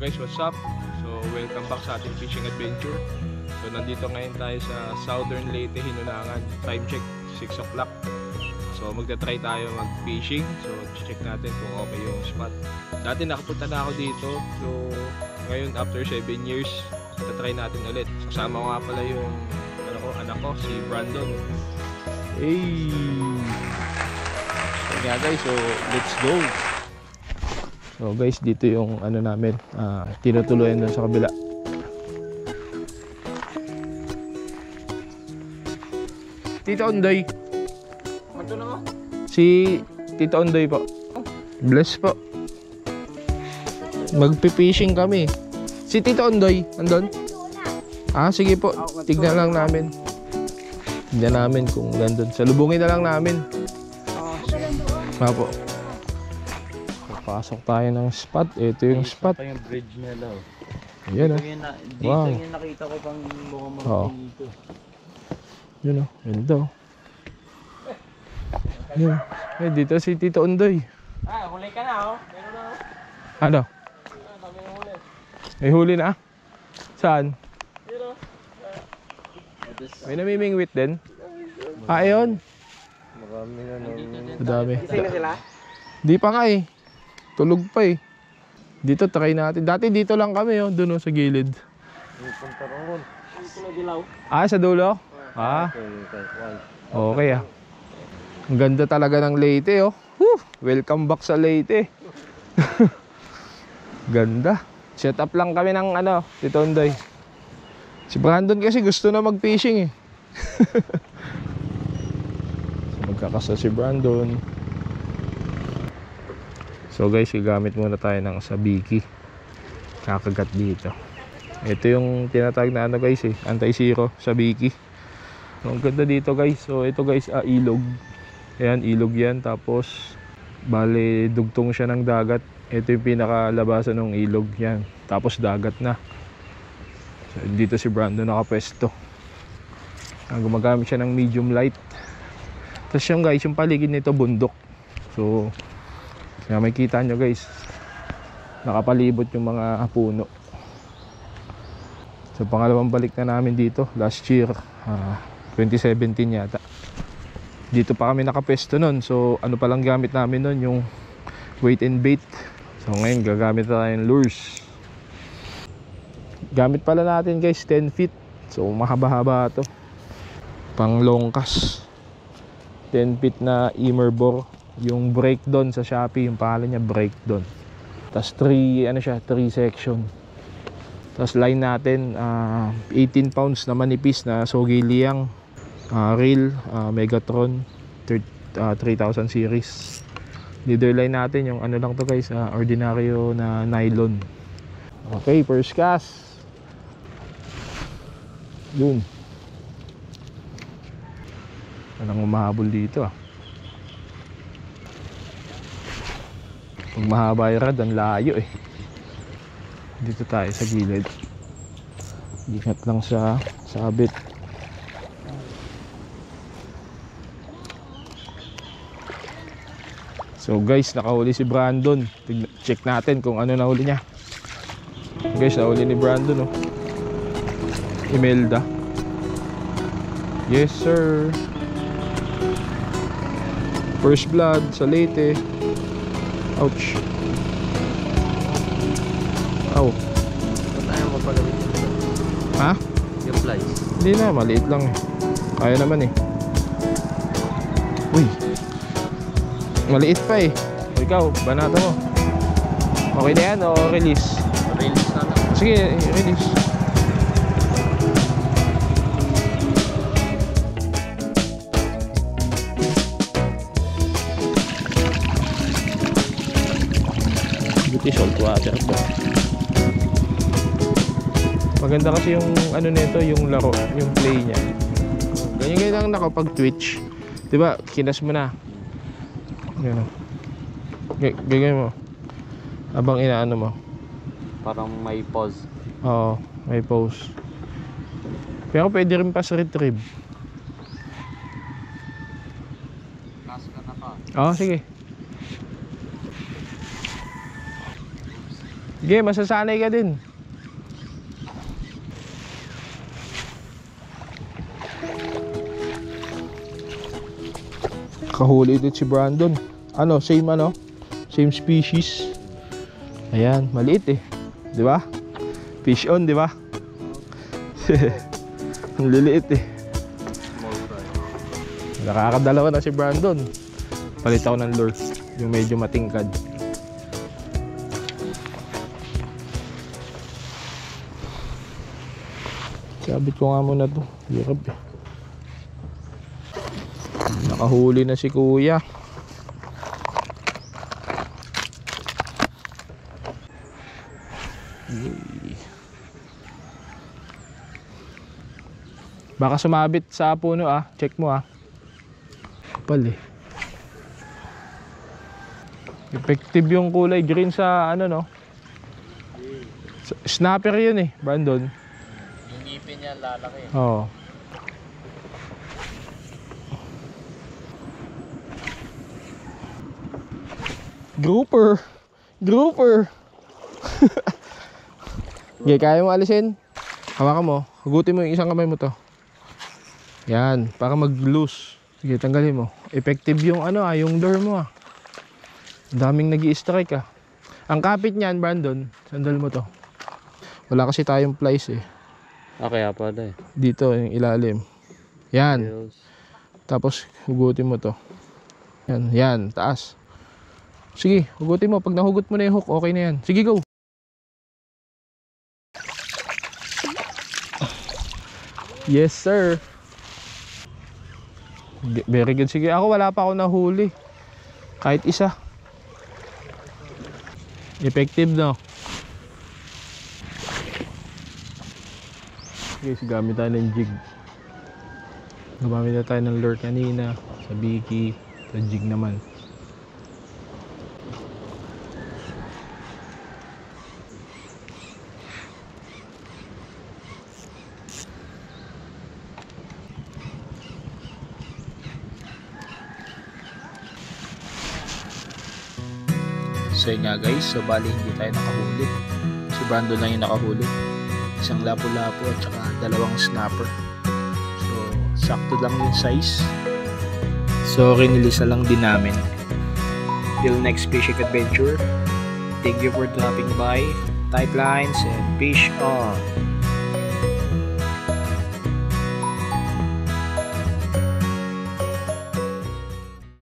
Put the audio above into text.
guys, what's up? So welcome back sa ating fishing adventure. So nandito ngayon tayo sa Southern Leyte, Hinunangan. Time check 6 o'clock. So magta-try tayo mag-fishing. So check natin kung okay yung spot. Dati nakapunta na ako dito. So ngayon after 7 years, magta-try natin ulit. Kasama ko nga pala yung anak ko, si Brandon. Hey! So nga guys, so let's go! So guys, dito yung ano namin, tinutuloyan doon sa kabila. Tito Ondoy. Ano na mo? Si Tito Ondoy po. Bless po. Magpipishing kami. Si Tito Ondoy, andun? Sige po. Tignan lang namin. Tignan namin kung nandun. Salubungin na lang namin. Po. Pasok tayo ng spot. Ito yung spot. Ito yung bridge nila. Yan Dito yung nakita ko pang mukhang dito. Yun ganda. Yan. Dito si Tito Ondoy. Huli ka na Meron na Ano? Dami na huli. May huli na? Saan? Dito. May namimingwit din? Ayun. Marami na Madami. Gising na sila? Di pa nga Tulog pa Dito try natin. Dati dito lang kami doon sa gilid. Punta roon. Dito na dilaw. Sa dulo? Okay Ang ganda talaga ng Leyte Welcome back sa Leyte. Ganda. Set up lang kami ng Tito Ondoy. Si Brandon kasi gusto na mag-fishing So magkakasa si Brandon. So guys, gagamit muna tayo ng sabiki. Kakagat dito. Ito yung tinatawag na guys anti-zero sabiki. So, ang ganda dito guys. So ito guys, ilog. Ayan, ilog yan. Tapos bale dugtong siya ng dagat. Ito yung pinakalabasan ng ilog yan. Tapos dagat na. So dito si Brandon nakapwesto. Gumagamit siya ng medium light. Tapos yung guys, yung paligid nito bundok. So kaya may kita nyo guys, nakapalibot yung mga puno. So pangalawang balik na namin dito last year, 2017 yata. Dito pa kami nakapesto nun. So ano palang gamit namin nun, yung weight and bait. So ngayon gagamit tayo ng lures. Gamit pala natin guys 10 feet. So mahaba-haba to, pang long cast. 10 feet na Immerbor. Yung breakdown sa Shopee, yung pangalan niya breakdown. Tapos 3 section. Tapos line natin 18 pounds na manipis na Sogi Liang, reel, Megatron 3000 series. Leader line natin yung lang to guys, ordinaryo na nylon. Okay, first cast. Yun. Walang umahabol dito Pag mahaba yung rad, ang layo Dito tayo sa gilid. Ingat lang sa sabit. So guys, nakahuli si Brandon. Check natin kung ano nahuli niya. Guys, nahuli ni Brandon Imelda. Yes sir. First blood sa Leyte. Ouch. Ow. Tayo mapagamit yung flies. Hindi na, maliit lang Kaya naman Uy, maliit pa Ikaw, banata mo. Okay na yan o release? Release na lang. Sige, release. Salt water po. Maganda kasi yung nito, yung laro, yung play niya. Ganyan lang pag twitch. 'Di ba? Kinas mo na. Ganyan mo. Habang inaano mo. Parang may pause. Oo, may pause. Pero pwede rin pa sa retrieve. Last ka na pa. Sige. Sige, masasanay ka din. Kahuli ulit si Brandon. Same species. Ayan, maliit eh. Di ba? Fish on, di ba? Ang liliit eh. Nakakadalawa na si Brandon. Palit ako ng lure. Yung medyo matingkad. Sabit ko nga muna to. Hirap eh. Nakahuli na si kuya. Baka sumabit sa puno ah. Check mo ah. Kapal eh. Effective yung kulay green sa ano no. Snapper yun eh, Brandon. Yung ngipin niya lalaki. Oo. Grouper. Okay, kaya mo alisin? Hawakan mo. Hugutin mo yung isang kamay mo to. Yan, para mag-loose. Sige, tanggalin mo. Effective yung yung lure mo ah. Ang daming nag-i-strike ah. Ang kapit niyan, Brandon, sandal mo to. Wala kasi tayong plies eh. Kaya pala eh. Dito, yung ilalim. Yan. Tapos, hugutin mo to. Yan, taas. Sige, hugutin mo. Pag nahugot mo na yung hook, okay na yan. Sige, go. Yes, sir. Very good. Sige, ako wala pa ako nahuli. Kahit isa. Effective, no? Okay, gamit tayo ng jig. Gumamit na tayo ng lure kanina. Sa biki. Sa jig naman. So yun nga guys, so bali hindi tayo nakahuli. Si Brandon lang yung nakahuli. Isang lapu-lapu at saka dalawang snapper. So sakto lang yung size. So kinilisa lang din namin. Till next fishing adventure. Thank you for dropping by. Tight lines and fish on.